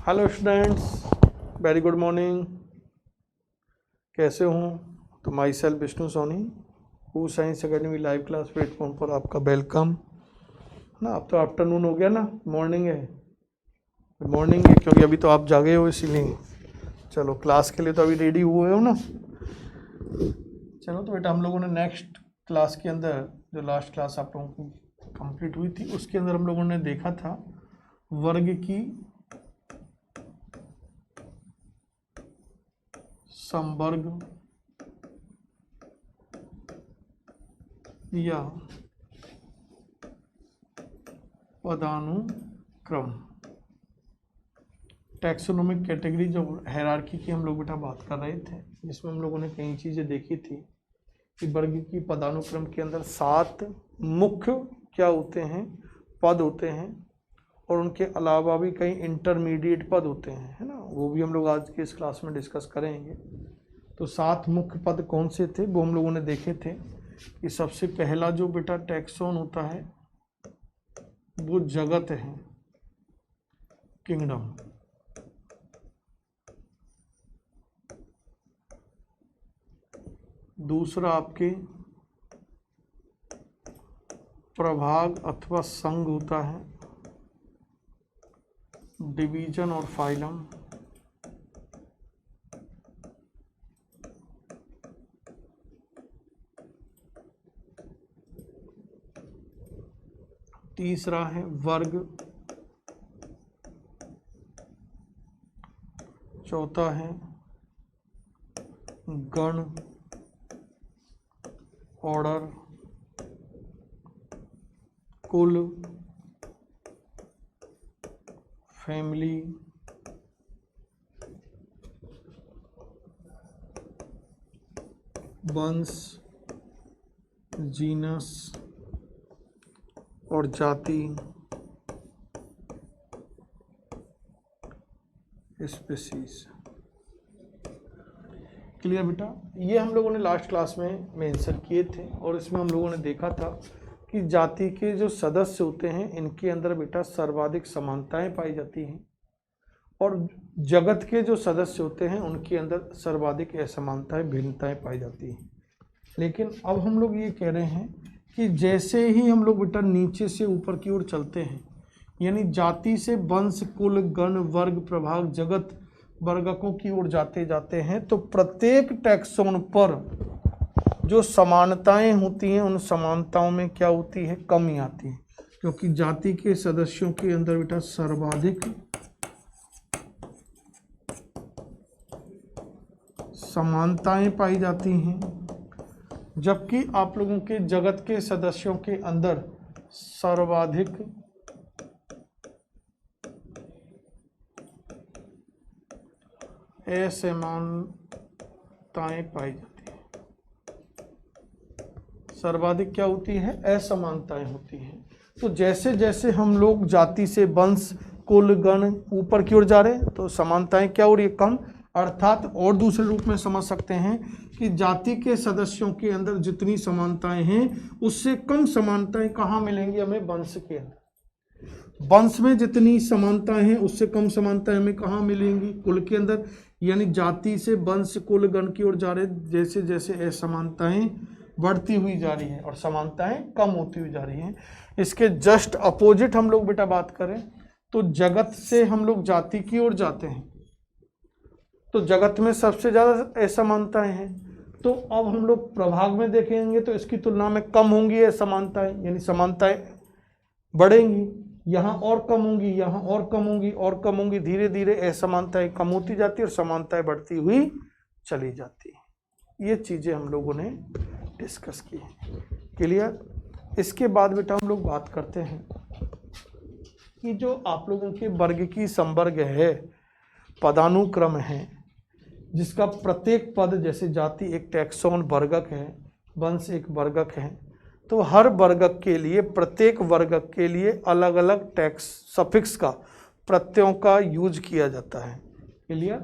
Hello students, very good morning. कैसे हो? तो myself Vishnu Soni, who science academy live class platform पर आपका वेलकम ना। अब तो आफ्टरनून हो गया ना, मॉर्निंग है। मॉर्निंग है क्योंकि अभी तो आप जागे हो, इसीलिए। चलो क्लास के लिए तो अभी रेडी हुए हो ना। चलो तो बेटा, हम लोगों ने नेक्स्ट क्लास के अंदर, जो लास्ट क्लास आप लोगों की कंप्लीट हुई थी, उसके अंदर हम लोगों ने देखा था वर्ग की समवर्ग या पदानुक्रम, टैक्सोनोमिक कैटेगरी, जो हायरार्की की हम लोग बेटा बात कर रहे थे, जिसमें हम लोगों ने कई चीज़ें देखी थी कि वर्ग की पदानुक्रम के अंदर 7 मुख्य क्या होते हैं, पद होते हैं, और उनके अलावा भी कई इंटरमीडिएट पद होते हैं, है ना। वो भी हम लोग आज की इस क्लास में डिस्कस करेंगे। तो 7 मुख्य पद कौन से थे वो हम लोगों ने देखे थे कि सबसे पहला जो बेटा टैक्सोन होता है वो जगत है, किंगडम। दूसरा आपके प्रभाग अथवा संघ होता है, डिवीजन और फाइलम। तीसरा है वर्ग। चौथा है गण, ऑर्डर, कुल, फैमिली, वंश, जीनस और जाति, स्पीशीज। क्लियर बेटा? ये हम लोगों ने लास्ट क्लास में मेंशन किए थे, और इसमें हम लोगों ने देखा था कि जाति के जो सदस्य होते हैं इनके अंदर बेटा सर्वाधिक समानताएं पाई जाती हैं, और जगत के जो सदस्य होते हैं उनके अंदर सर्वाधिक असमानताएं, भिन्नताएं पाई जाती हैं। लेकिन अब हम लोग ये कह रहे हैं कि जैसे ही हम लोग बेटा नीचे से ऊपर की ओर चलते हैं, यानी जाति से वंश, कुल, गण, वर्ग, प्रभाग, जगत, वर्गकों की ओर जाते जाते हैं, तो प्रत्येक टैक्सोन पर जो समानताएं होती हैं उन समानताओं में क्या होती है, कमी आती है, क्योंकि जाति के सदस्यों के अंदर बेटा सर्वाधिक समानताएं पाई जाती हैं, जबकि आप लोगों के जगत के सदस्यों के अंदर सर्वाधिक असमानताएं पाई जाती हैं। सर्वाधिक क्या होती है? असमानताएं होती हैं। तो जैसे जैसे हम लोग जाति से वंश, कुल, गण ऊपर की ओर जा रहे हैं तो समानताएं क्या हो रही है? कम। अर्थात और दूसरे रूप में समझ सकते हैं कि जाति के सदस्यों के अंदर जितनी समानताएं हैं उससे कम समानताएं कहाँ मिलेंगी हमें? वंश के अंदर। वंश में जितनी समानताएं हैं उससे कम समानताएं हमें कहाँ मिलेंगी? कुल के अंदर। यानी जाति से वंश, कुल, गण की ओर जा रहे जैसे जैसे असमानताएं बढ़ती हुई जा रही है और समानताएं कम होती हुई जा रही हैं। इसके जस्ट अपोजिट हम लोग बेटा बात करें तो जगत से हम लोग जाति की ओर जाते हैं, तो जगत में सबसे ज्यादा असमानताएं हैं। तो अब हम लोग प्रभाग में देखेंगे तो इसकी तुलना में कम होंगी असमानताएं, यानी समानताएं बढ़ेंगी। यहाँ और कम होंगी, यहाँ और कम होंगी, और कम होंगी, धीरे धीरे असमानताएं कम होती जाती है और समानताएं बढ़ती हुई चली जाती है। ये चीजें हम लोगों ने डिस्कस की है। क्लियर? इसके बाद बेटा हम लोग बात करते हैं कि जो आप लोगों के वर्ग की संवर्ग है, पदानुक्रम है, जिसका प्रत्येक पद, जैसे जाति एक टैक्सोन वर्गक है, वंश एक वर्गक है, तो हर वर्गक के लिए, प्रत्येक वर्गक के लिए अलग अलग टैक्स सफिक्स का, प्रत्ययों का यूज किया जाता है। क्लियर?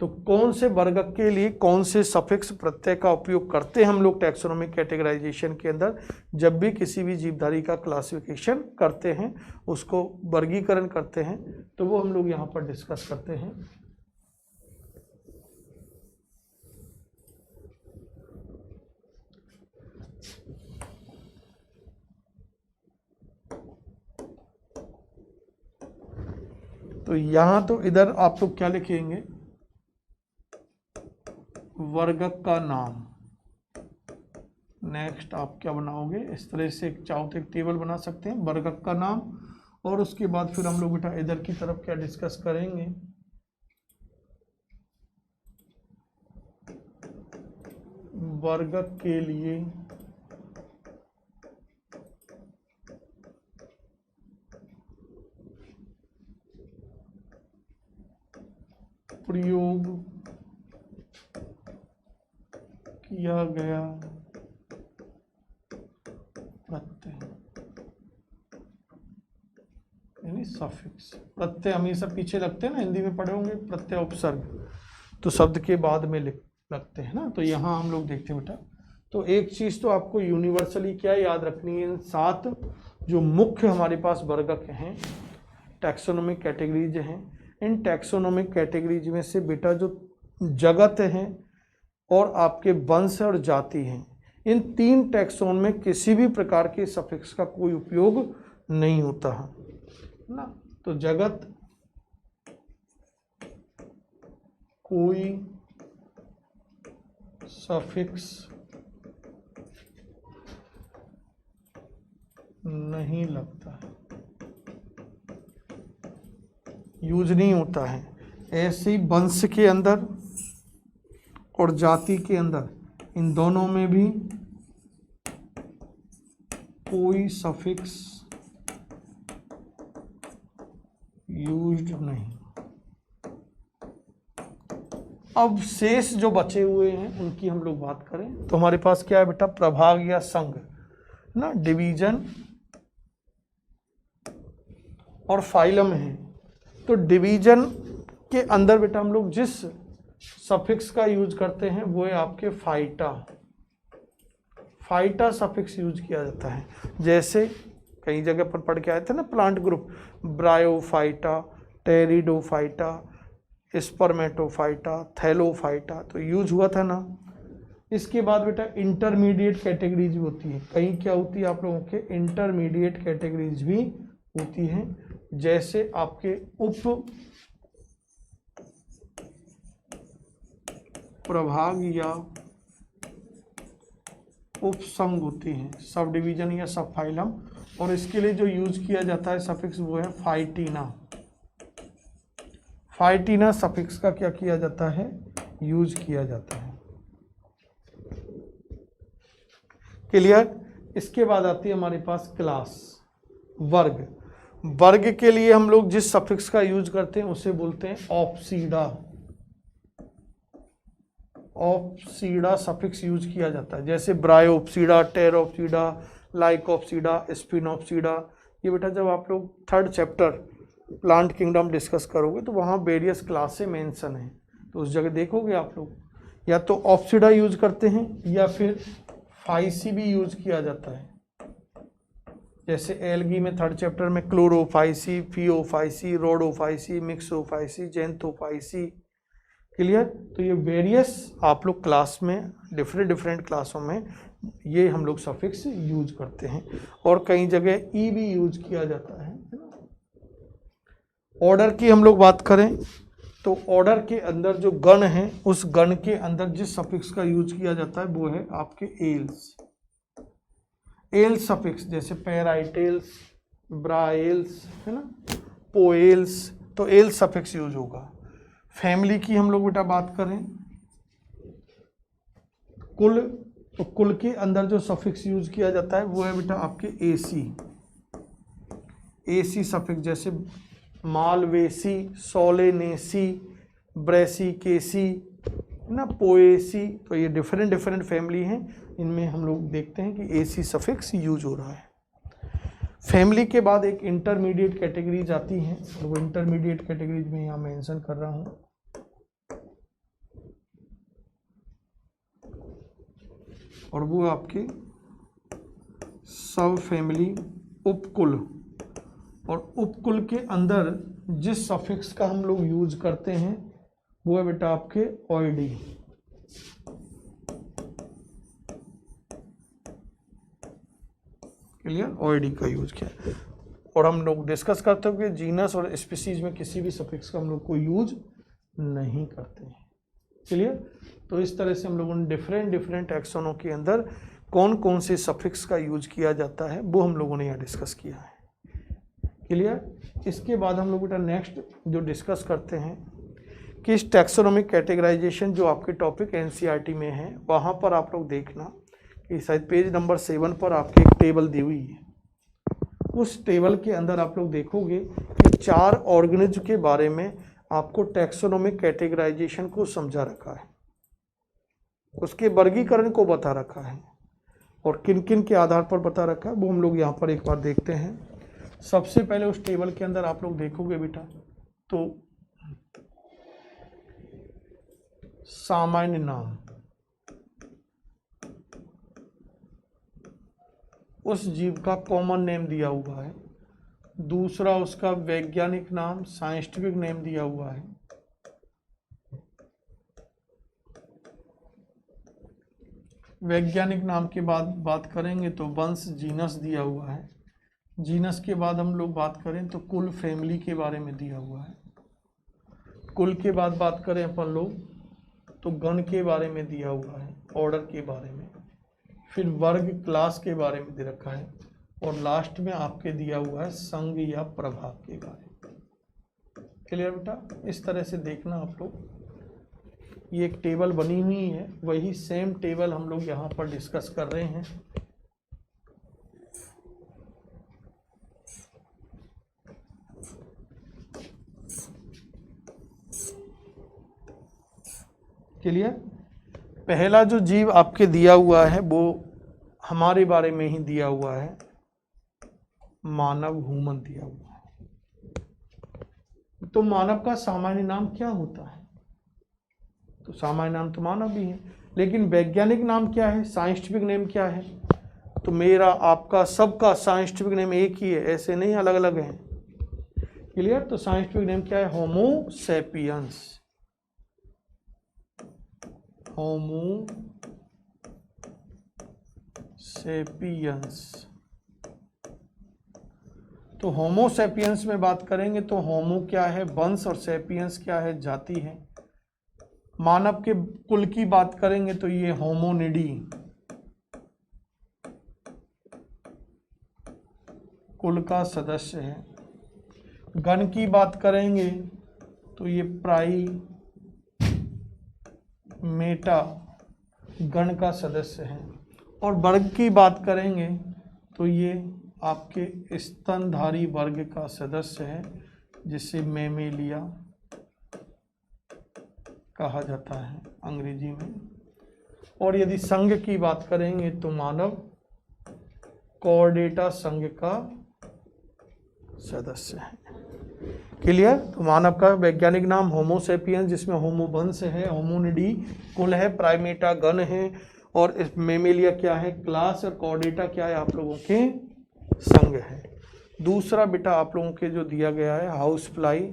तो कौन से वर्गक के लिए कौन से सफिक्स प्रत्यय का उपयोग करते हैं हम लोग टैक्सोनॉमिक कैटेगराइजेशन के अंदर, जब भी किसी भी जीवधारी का क्लासिफिकेशन करते हैं, उसको वर्गीकरण करते हैं, तो वो हम लोग यहाँ पर डिस्कस करते हैं। तो यहाँ तो इधर आप लोग क्या लिखेंगे, वर्गक का नाम। नेक्स्ट आप क्या बनाओगे, इस तरह से चाहो तो एक टेबल बना सकते हैं, वर्गक का नाम, और उसके बाद फिर हम लोग बेटा इधर की तरफ क्या डिस्कस करेंगे, वर्गक के लिए प्रयोग किया गया प्रत्यय, यानी सफिक्स। प्रत्यय हमेशा पीछे लगते हैं ना, हिंदी में पढ़े होंगे प्रत्यय उपसर्ग, तो शब्द के बाद में लगते हैं ना। तो यहाँ हम लोग देखते हैं बेटा, तो एक चीज तो आपको यूनिवर्सली क्या याद रखनी है, 7 जो मुख्य हमारे पास वर्गक हैं, टैक्सोनॉमिक कैटेगरीज हैं, इन टैक्सोनॉमिक कैटेगरीज में से बेटा जो जगत हैं और आपके वंश और जाति हैं, इन 3 टैक्सोन में किसी भी प्रकार के सफिक्स का कोई उपयोग नहीं होता है ना। तो जगत कोई सफिक्स नहीं लगता है, यूज नहीं होता है। ऐसे ही वंश के अंदर और जाति के अंदर, इन दोनों में भी कोई सफिक्स यूज्ड नहीं। अब शेष जो बचे हुए हैं उनकी हम लोग बात करें, तो हमारे पास क्या है बेटा, प्रभाग या संघ ना, डिवीजन और फाइलम है। तो डिवीजन के अंदर बेटा हम लोग जिस सफिक्स का यूज करते हैं वो है आपके फाइटा। फाइटा सफिक्स यूज किया जाता है, जैसे कई जगह पर पढ़ के आए थे ना plant group, bryophyta, pteridophyta, Spermatophyta, Thallophyta, तो यूज हुआ था ना। इसके बाद बेटा इंटरमीडिएट कैटेगरीज होती है, कहीं क्या होती है आप लोगों के इंटरमीडिएट कैटेगरीज भी होती हैं, जैसे आपके उप प्रभाग या उपसंघ होती हैं, सब डिवीजन या सब फाइलम। और इसके लिए जो यूज किया जाता है सफिक्स वो है फाइटीना। फाइटीना सफिक्स का क्या किया जाता है, यूज किया जाता है। क्लियर। इसके बाद आती है हमारे पास क्लास, वर्ग। वर्ग के लिए हम लोग जिस सफिक्स का यूज करते हैं उसे बोलते हैं ऑप्सीडा। ऑप्सीडा सफिक्स यूज किया जाता है, जैसे ब्रायोप्सीडा, टेरोप्सीडा, लाइकोप्सीडा, स्पिनोप्सीडा। ये बेटा जब आप लोग 3rd chapter plant kingdom discuss करोगे तो वहाँ वेरियस क्लासें मेंशन हैं, तो उस जगह देखोगे आप लोग, या तो ऑप्सीडा यूज करते हैं या फिर फाइसी भी यूज किया जाता है। जैसे एल्गी में 3rd चैप्टर में chlorophyceae, phaeophyceae, rhodophyceae, myxophyceae, xanthophyceae. Clear. तो ये वेरियस आप लोग क्लास में डिफरेंट क्लासों में ये हम लोग सफिक्स यूज करते हैं, और कई जगह ई भी यूज किया जाता है। ऑर्डर की हम लोग बात करें तो ऑर्डर के अंदर जो गण है उस गण के अंदर जिस सफिक्स का यूज किया जाता है वो है आपके एल्स। एल सफिक्स जैसे पैराइटेल्स, ब्राएल्स है ना, पोएल्स, तो एल सफिक्स यूज होगा। फैमिली की हम लोग बेटा बात करें, कुल, तो कुल के अंदर जो सफिक्स यूज किया जाता है वो है बेटा आपके एसी। एसी सफिक्स जैसे मालवेसी, सोलेनेसी, ब्रेसिकेसी ना, पोएसी, तो ये डिफरेंट फैमिली हैं, इनमें हम लोग देखते हैं कि एसी सफिक्स यूज हो रहा है। फैमिली के बाद एक इंटरमीडिएट कैटेगरीज आती हैं, और वो इंटरमीडिएट कैटेगरीज में यहाँ मेंशन कर रहा हूँ। और वो आपके सब फैमिली उपकुल, और उपकुल के अंदर जिस सफिक्स का हम लोग यूज करते हैं वो है बेटा आपके ऑयडी। क्लियर, ऑयडी का यूज किया है। और हम लोग डिस्कस करते हैं कि जीनस और स्पीसीज में किसी भी सफिक्स का हम लोग को यूज नहीं करते हैं। क्लियर, तो इस तरह से हम लोगों ने डिफरेंट टैक्सोनों के अंदर कौन कौन से सफिक्स का यूज किया जाता है वो हम लोगों ने यहाँ डिस्कस किया है। क्लियर, इसके बाद हम लोग बेटा नेक्स्ट जो डिस्कस करते हैं कि इस टैक्सोनॉमिक कैटेगराइजेशन जो आपके टॉपिक एनसीईआरटी में है वहाँ पर आप लोग देखना कि शायद पेज नंबर 7 पर आपकी एक टेबल दी हुई है। उस टेबल के अंदर आप लोग देखोगे कि 4 ऑर्गेनिज्म के बारे में आपको टैक्सोनॉमिक कैटेगराइजेशन को समझा रखा है, उसके वर्गीकरण को बता रखा है और किन किन के आधार पर बता रखा है वो हम लोग यहाँ पर एक बार देखते हैं। सबसे पहले उस टेबल के अंदर आप लोग देखोगे बेटा तो सामान्य नाम, उस जीव का कॉमन नेम दिया हुआ है। दूसरा उसका वैज्ञानिक नाम, साइंटिफिक नेम दिया हुआ है। वैज्ञानिक नाम के बाद बात करेंगे तो वंश, जीनस दिया हुआ है। जीनस के बाद हम लोग बात करें तो कुल, फैमिली के बारे में दिया हुआ है। कुल के बाद बात करें अपन लोग तो गण के बारे में दिया हुआ है, ऑर्डर के बारे में, फिर वर्ग, क्लास के बारे में दे रखा है और लास्ट में आपके दिया हुआ है संघ या प्रभाव के बारे में। क्लियर बेटा, इस तरह से देखना आप लोग, ये एक टेबल बनी हुई है, वही सेम टेबल हम लोग यहाँ पर डिस्कस कर रहे हैं। क्लियर, पहला जो जीव आपके दिया हुआ है वो हमारे बारे में ही दिया हुआ है, मानव, ह्यूमन दिया हुआ है। तो मानव का सामान्य नाम क्या होता है? तो सामान्य नाम तो मानव भी है, लेकिन वैज्ञानिक नाम क्या है, साइंटिफिक नेम क्या है? तो मेरा, आपका, सबका साइंटिफिक नेम एक ही है, ऐसे नहीं अलग अलग हैं। क्लियर, तो साइंटिफिक नेम क्या है? Homo sapiens. Homo sapiens. तो होमो सैपियंस में बात करेंगे तो होमो क्या है, वंश, और सैपियंस क्या है, जाति है। मानव के कुल की बात करेंगे तो ये होमोनिडी, कुल का सदस्य है। गण की बात करेंगे तो ये प्राइमेटा, गण का सदस्य है। और वर्ग की बात करेंगे तो ये आपके स्तनधारी वर्ग का सदस्य है, जिसे मैमेलिया कहा जाता है अंग्रेजी में। और यदि संघ की बात करेंगे तो मानव कॉर्डेटा संघ का सदस्य है। क्लियर, तो मानव का वैज्ञानिक नाम होमो सैपियंस, जिसमें होमो वंश है, होमोनिडी कुल है, प्राइमेटा गण है, और मेमेलिया क्या है, क्लास, और कॉर्डेटा क्या है, आप लोगों के संघ है। दूसरा बेटा आप लोगों के जो दिया गया है, हाउस फ्लाई,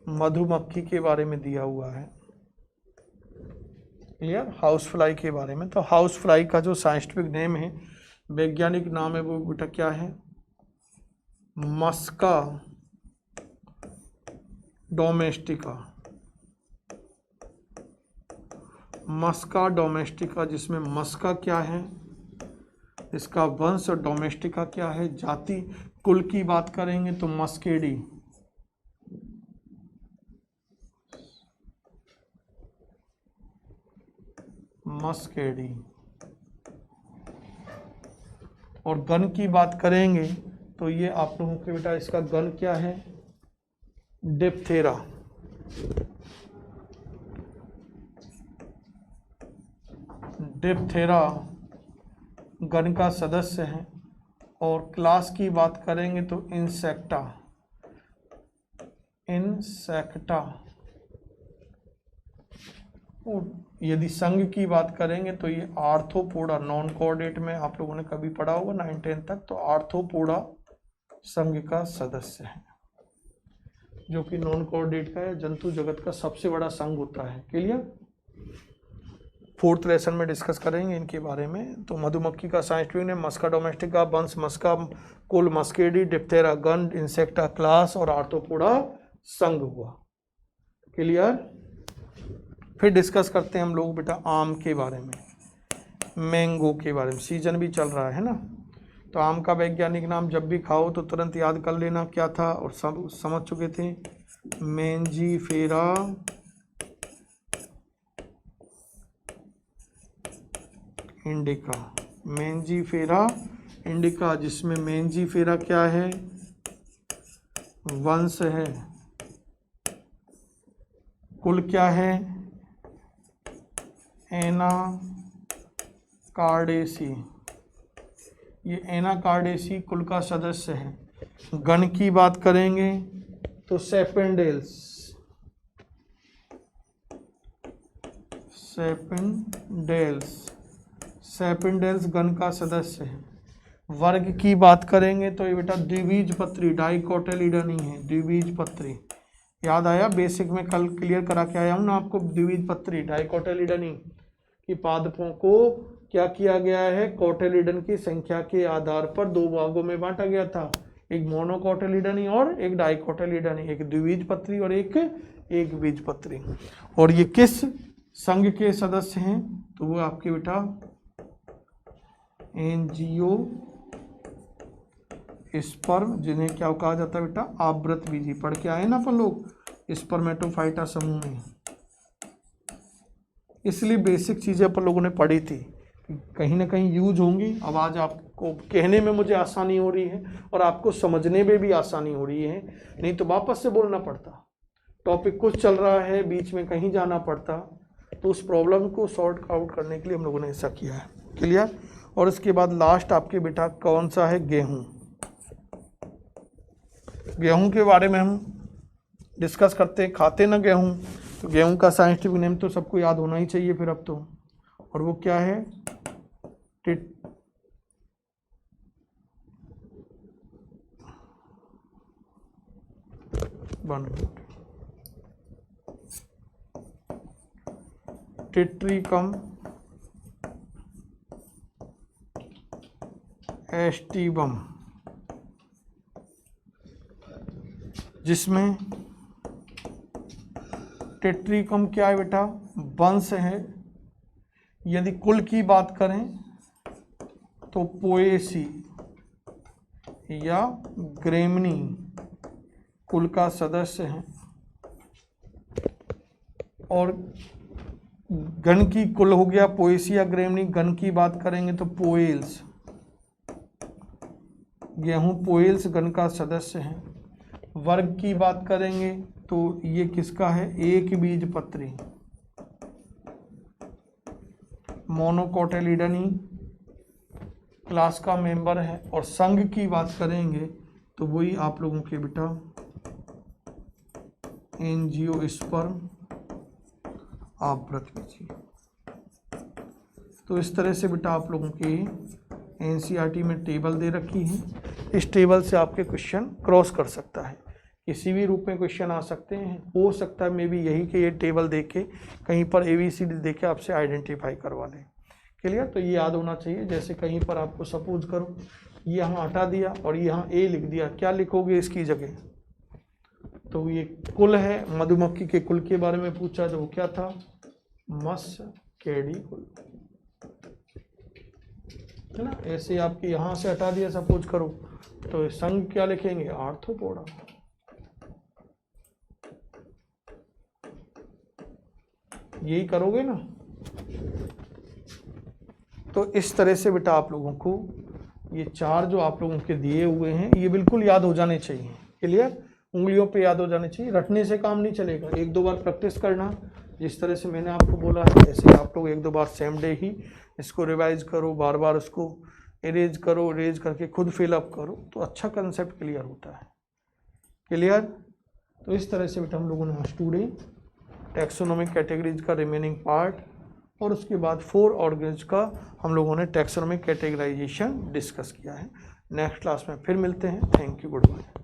मधुमक्खी के बारे में दिया हुआ है। क्लियर, हाउस फ्लाई के बारे में। तो हाउस फ्लाई का जो साइंटिफिक नेम है, वैज्ञानिक नाम है, वो बेटा क्या है, मस्का डोमेस्टिका। मस्का डोमेस्टिका, जिसमें मस्का क्या है, इसका वंश, और डोमेस्टिका क्या है, जाति। कुल की बात करेंगे तो मस्केडी, मस्केडी। और गण की बात करेंगे तो ये आप लोगों के बेटा, इसका गण क्या है, डिप्थेरा। डिप्थेरा गण का सदस्य है। और क्लास की बात करेंगे तो इंसेक्टा, इंसेक्टा। और यदि संघ की बात करेंगे तो ये आर्थ्रोपोडा, नॉन कोऑर्डिनेट में आप लोगों ने कभी पढ़ा होगा 9-10 तक, तो आर्थ्रोपोडा संघ का सदस्य है, जो कि नॉन कोऑर्डिनेट का है, जंतु जगत का सबसे बड़ा संघ होता है। क्लियर? 4th लेसन में डिस्कस करेंगे इनके बारे में। तो मधुमक्खी का साइंटिफिक नेम मस्का डोमेस्टिका, वंश मस्का, कुल मस्केडी, डिप्थेरा गण, इंसेक्टा क्लास और आर्थ्रोपोडा संघ हुआ। क्लियर? फिर डिस्कस करते हैं हम लोग बेटा आम के बारे में, मैंगो के बारे में। सीजन भी चल रहा है ना, तो आम का वैज्ञानिक नाम जब भी खाओ तो तुरंत याद कर लेना क्या था, और सब समझ चुके थे, मैंजीफेरा इंडिका। मैंजीफेरा इंडिका, जिसमें मैंजीफेरा क्या है, वंश है, कुल क्या है, एनाकार्डेसी। ये एनाकार्डेसी कुल का सदस्य है। गण की बात करेंगे तो सेपेंडेल्स, सेपेंडेल्स गण का सदस्य है। वर्ग की बात करेंगे तो ये बेटा द्विबीजपत्री, डाइकोटिलीडनी है, द्विबीजपत्री। याद आया? बेसिक में कल क्लियर करा के आया हूं ना आपको, द्विबीजपत्री डाइकोटिलीडनी की पादपों को क्या किया गया है, कोटिलीडन की संख्या के आधार पर 2 भागों में बांटा गया था, एक मोनोकोटिलीडनी और एक डाइकोटिलीडनी, एक द्विबीजपत्री और एक बीजपत्री। और ये किस संघ के सदस्य हैं, तो वो आपके बेटा एंजियोस्पर्म, जिन्हें क्या कहा जाता है बेटा, आवृत बीजी। पढ़ के आए ना अपन लोग स्पर्मेटोफाइटा समूह में, इसलिए बेसिक चीजें अपन लोगों ने पढ़ी थी, कहीं ना कहीं यूज होंगी। अब आज आपको कहने में मुझे आसानी हो रही है और आपको समझने में भी आसानी हो रही है, नहीं तो वापस से बोलना पड़ता, टॉपिक कुछ चल रहा है, बीच में कहीं जाना पड़ता, तो उस प्रॉब्लम को सॉर्ट आउट करने के लिए हम लोगों ने ऐसा किया है। क्लियर? और उसके बाद लास्ट आपके बेटा कौन सा है, गेहूं। गेहूं के बारे में हम डिस्कस करते हैं, खाते ना गेहूं, तो गेहूं का साइंटिफिक नेम तो सबको याद होना ही चाहिए फिर अब तो, और वो क्या है, टिट्रिकम एस्टिवम, जिसमें टेट्रिकम क्या है बेटा, वंश है। यदि कुल की बात करें तो पोएसी या ग्रेमनी कुल का सदस्य है, और गण की कुल हो गया पोएसी या ग्रेमनी। गण की बात करेंगे तो पोएल्स, गेहूं पोएल्स गण का सदस्य है। वर्ग की बात करेंगे तो ये किसका है, एक बीजपत्री, मोनोकोटिलीडनी क्लास का मेंबर है। और संघ की बात करेंगे तो वही आप लोगों के बेटा एंजियोस्पर्म आवृत बीजी। तो इस तरह से बेटा आप लोगों के एनसीईआरटी में टेबल दे रखी है, इस टेबल से आपके क्वेश्चन क्रॉस कर सकता है, किसी भी रूप में क्वेश्चन आ सकते हैं। हो सकता है मे भी यही कि ये टेबल देखे कहीं पर ABCD देखे आपसे आइडेंटिफाई करवा लें। क्लियर? तो ये याद होना चाहिए। जैसे कहीं पर आपको सपोज करो ये यहाँ हटा दिया और यहाँ A लिख दिया, क्या लिखोगे इसकी जगह, तो ये कुल है, मधुमक्खी के कुल के बारे में पूछा तो वो क्या था, मस्केडी कुल, है ना। ऐसे आपके यहाँ से हटा दिया सपोज करो तो संघ क्या लिखेंगे, आर्थ्रोपोडा। यही करोगे ना। तो इस तरह से बेटा आप लोगों को ये 4 जो आप लोगों के दिए हुए हैं ये बिल्कुल याद हो जाने चाहिए। क्लियर? उंगलियों पे याद हो जाने चाहिए, रटने से काम नहीं चलेगा। 1-2 बार प्रैक्टिस करना, जिस तरह से मैंने आपको बोला है ऐसे आप लोग 1-2 बार सेम डे ही इसको रिवाइज करो, बार बार उसको इरेज करो, इरेज करके खुद फिलअप करो, तो अच्छा कंसेप्ट क्लियर होता है। क्लियर? तो इस तरह से बेटा हम लोगों ने आज टुडे टैक्सोनॉमिक कैटेगरीज का रिमेनिंग पार्ट और उसके बाद 4 ऑर्गेनिज का हम लोगों ने टैक्सोनॉमी कैटेगराइजेशन डिस्कस किया है। नेक्स्ट क्लास में फिर मिलते हैं। Thank you, good bye.